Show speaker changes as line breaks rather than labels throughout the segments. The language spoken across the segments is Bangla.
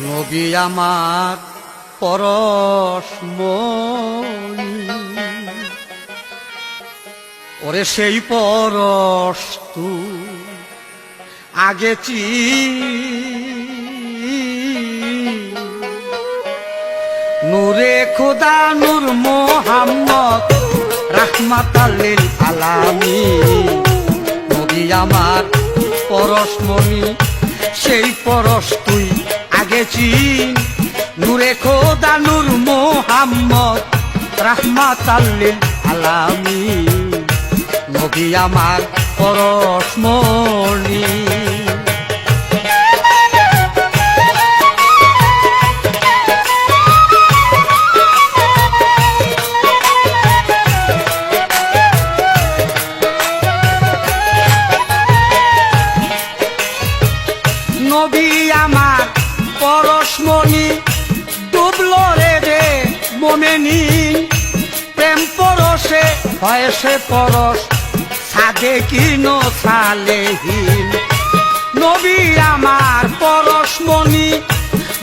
নবী আমার পরশমণি, ওরে সেই পরশ তুই আগে নূরে খোদা নূর মোহাম্মদ রাহমাতাল লিল আলামিন। নবী আমার পরশমণি, সেই পরশ তুই আগে চিন। নূরে খোদা নূর মোহাম্মদ রাহমাতাল লিল আলামিন। নবী আমার পরশমণি। নবী আমার পরশমণি, ডুবলো রে মোমেনিন। প্রেম পরশে হয় সে পরশ, সাদেকিন ও সালেহীন। নবী আমার পরশমণি,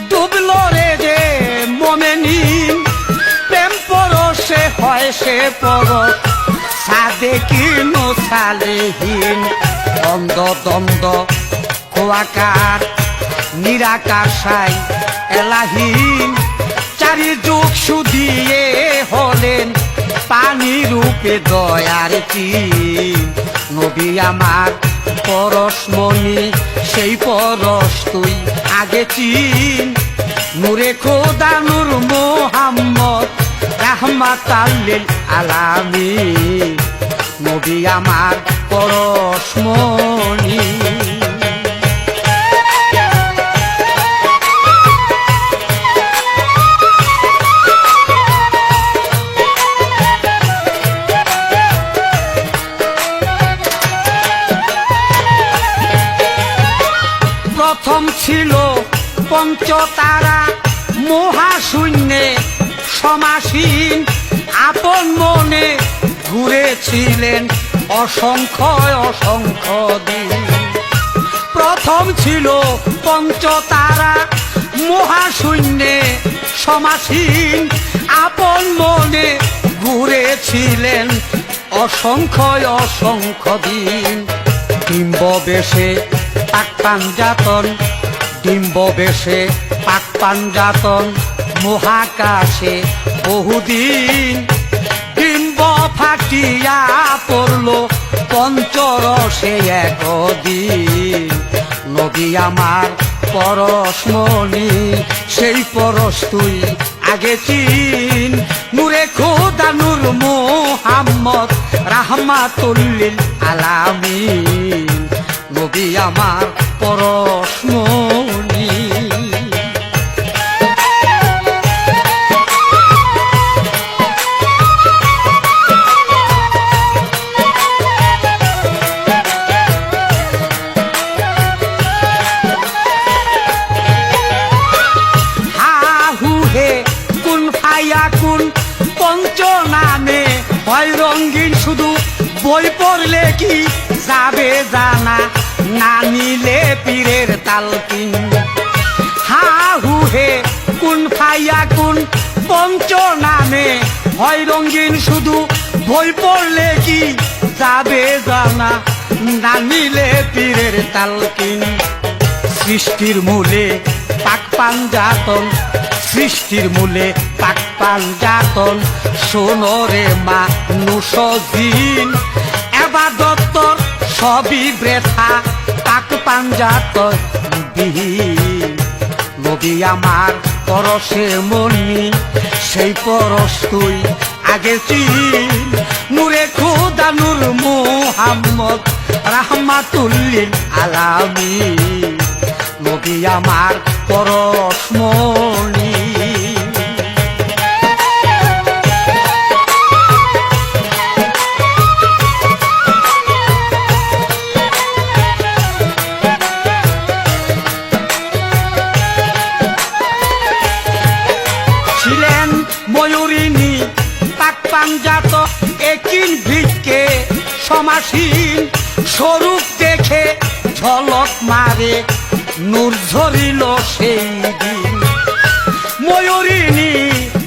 ডুবলো রে মোমেনিন। প্রেম পরশে হয় সে পরশ, সাদেকিন ও সালেহীন। দ্বন্দ্ব দ্বন্দ্ব খোয়াকার নিরাকাশাই এলাহীন। চারিযুগ সুদিয়ে হলেন পানি রূপে দয়ার চিন। নবী আমার পরশমণি, সেই পরশ তুই আগে চিন। নূরে খোদা নূর মোহাম্মদ রাহমাতাল লিল আলামিন। নবী আমার পরশমণি। প্রথম ছিল পঞ্চতারা মহাশূন্যে সমাসীন। আপন মনে ঘুরেছিলেন অসংখ্য অসংখ্য দিন। প্রথম ছিল পঞ্চতারা মহাশূন্যে সমাসীন। আপন মনে ঘুরেছিলেন অসংখ্য অসংখ্য দিন। ডিম্ব বেশে পাক পাঞ্জাতন, ডিম্ব বেশে পাক পাঞ্জাতন মহাকাশে বহুদিন। ডিম্ব ফাটিয়া পড়ল পঞ্চরসে একদিন। নবী আমার পরশমণি, সেই পরশ তুই আগে চিন। নূরে খোদা নূর মোহাম্মদ রাহমাতুল লিল আলামিন। নবী আমার পরশমণি। কুন পঞ্চ নামে হয় রঙ্গিন। শুধু বই পড়লে কি যাবে জানা, না নিলে পীরের তালকিন। হা হু হে কুন ফাইয়া কুন পঞ্চ নামে হয় রঙ্গিন। শুধু বই পড়লে কি যাবে জানা, না নিলে পীরের তালকিন। সৃষ্টির মূলে পাক পাঞ্জাতন, সৃষ্টির মূলে পাক পাঞ্জাতন। সোনরে মানুষ জিন, এবাদত সবই বৃথা পাক পাঞ্জাতন বিহীন। নবী আমার পরশমণি, সেই পরশ তুই আগে চিন। নূরে খোদা নূর মোহাম্মদ রাহমাতুল লিল আলামিন। নবী আমার পরশমণি। ছিলেন ময়ূরিনী পাক পাঞ্জাত একিন ভিক্ষে সমাসীন। স্বরূপ দেখে ঝলক মারে নূর ঝরিল সেই দিন। ময়ূরিনী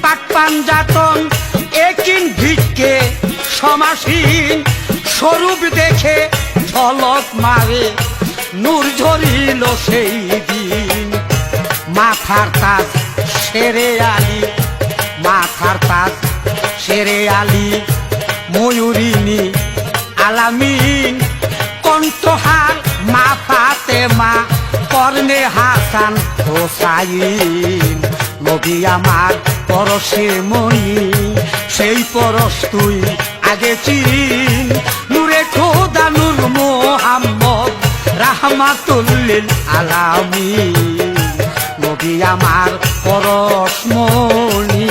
পাক পাঞ্জাতন একিন ভিক্ষে সমাসীন স্বরূপ দেখে ঝলক মারে নূর ঝরিল সেই দিন। মাথার তাজ শেরে আলী, মাথার তাজ শেরে আলী ময়ূরিনী আলামিন কণ্ঠহার মা ফাতেমা কর্ণে হাসান হোসাইন। নবী আমার পরশে মনি সেই পরশ তুই আগে চিন। নূরে খোদা নূর মোহাম্মদ রাহমাতুল লিল আলামিন। নবী আমার পরশ মনি।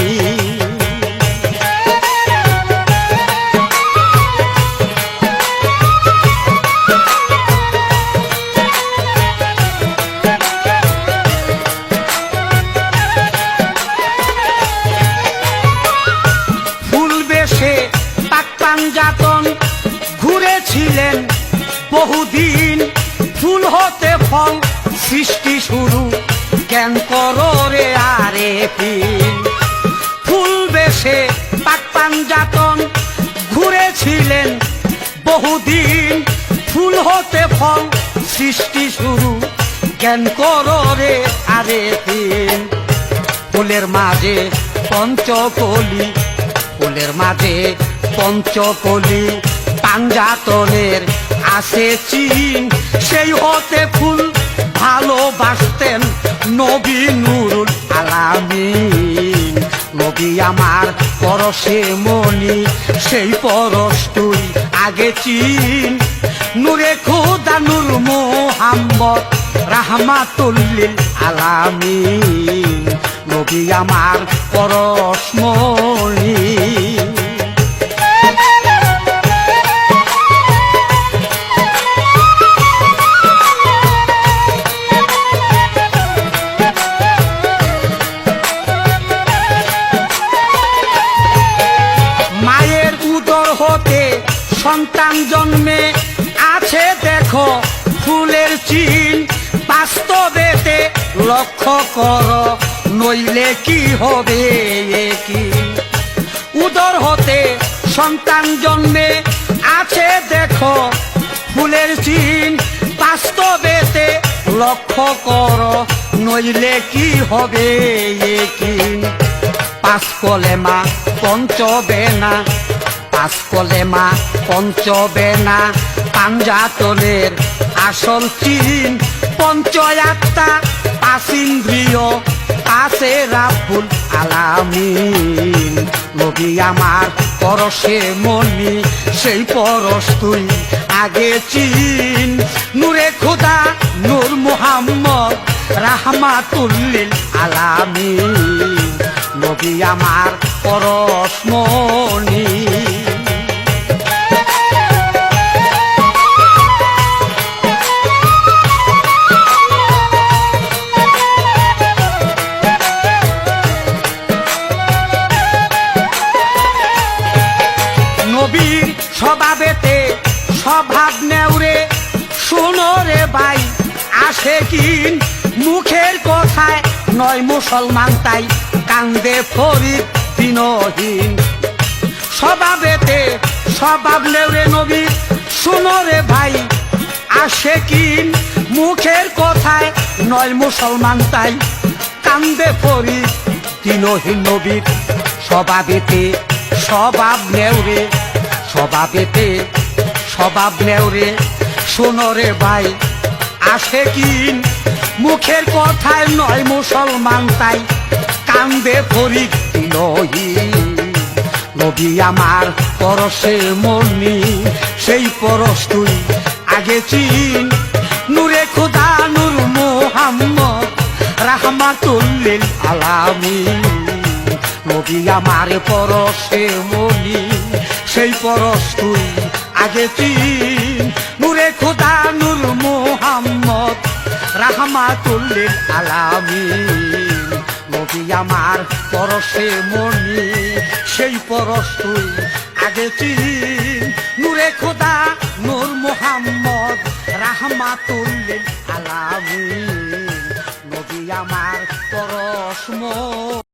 পাঞ্জাতন ঘুরেছিলেন বহুদিন ফুল হতে ফল সৃষ্টি শুরু জ্ঞান করো রে আরে ফিন। ফুল বেশে পাক পাঞ্জাতন ঘুরেছিলেন বহুদিন ফুল হতে ফল সৃষ্টি শুরু জ্ঞান করো রে আরে ফিন। ফুলের মাঝে পঞ্চকলি, ফুলের মাঝে পঞ্চকলি পাঞ্জাতনের আছে চিন। সেই হতে ফুল ভালোবাসতেন নবী নুরুল আলামিন। নবী আমার পরশে মনি সেই পরশ তুই আগে চিন। নূরে খোদা নূর মোহাম্মদ রাহমাতুল লিল আলামিন। নবী আমার পরশ মনি। সন্তান জন্মে আছে দেখো ফুলের চিন। বাস্তবেতে লক্ষ্য করো নইলে কি হবে কি। উদর হতে সন্তান জন্মে আছে দেখো ফুলের চিন। বাস্তবেতে লক্ষ্য করো নইলে কি হবে কি। পাঁচ কলেমা পঞ্চবেনা, পাঁচ কলেমা পঞ্চবেনা পাঞ্জাতনের আসল চিন। পঞ্চয়াত্মা পাঁচ ইন্দ্রিয় আছে রাব্বুল আলামিন। নবী আমার পরশে মনি সেই পরশ তুই আগে চিন। নূরে খোদা নূর মুহাম্মদ রাহমাতুল লিল আলামিন। নবী আমার পরশ মনি। নবীর স্বভাবেতে স্বভাব নেউরে শোনো রে ভাই আসে কিন। মুখের কথায় নয় মুসলমান তাই কান্দে ফরিদ দিনহীন। স্বভাবেতে স্বভাব নেউরে নবীর শোনো রে ভাই আসে কিন। মুখের কথায় নয় মুসলমান তাই কান্দে ফরিদ দিনহীন। নবীর স্বভাবেতে স্বভাব নেউরে, স্বভাবেতে স্বভাব নেউরে শোনো রে ভাই আসে কিন। মুখের কথায় নয় মুসলমান তাই কান্দে ফরিদ দিনহীন। নবী আমার পরশে মনি সেই পরশ তুই আগে চিন। নূরে খোদা নূর মুহাম্মদ রাহমাতুল লিল আলামিন। নবী আমার পরশে মনি সেই পরশ তুই আগে চিন। নূরে খোদা নূর মুহাম্মদ রাহমাতুল লিল আলামিন। নবী আমার পরশে মনি সেই পরশ তুই আগে চিন। নূরে খোদা নূর মুহাম্মদ রাহমাতুল লিল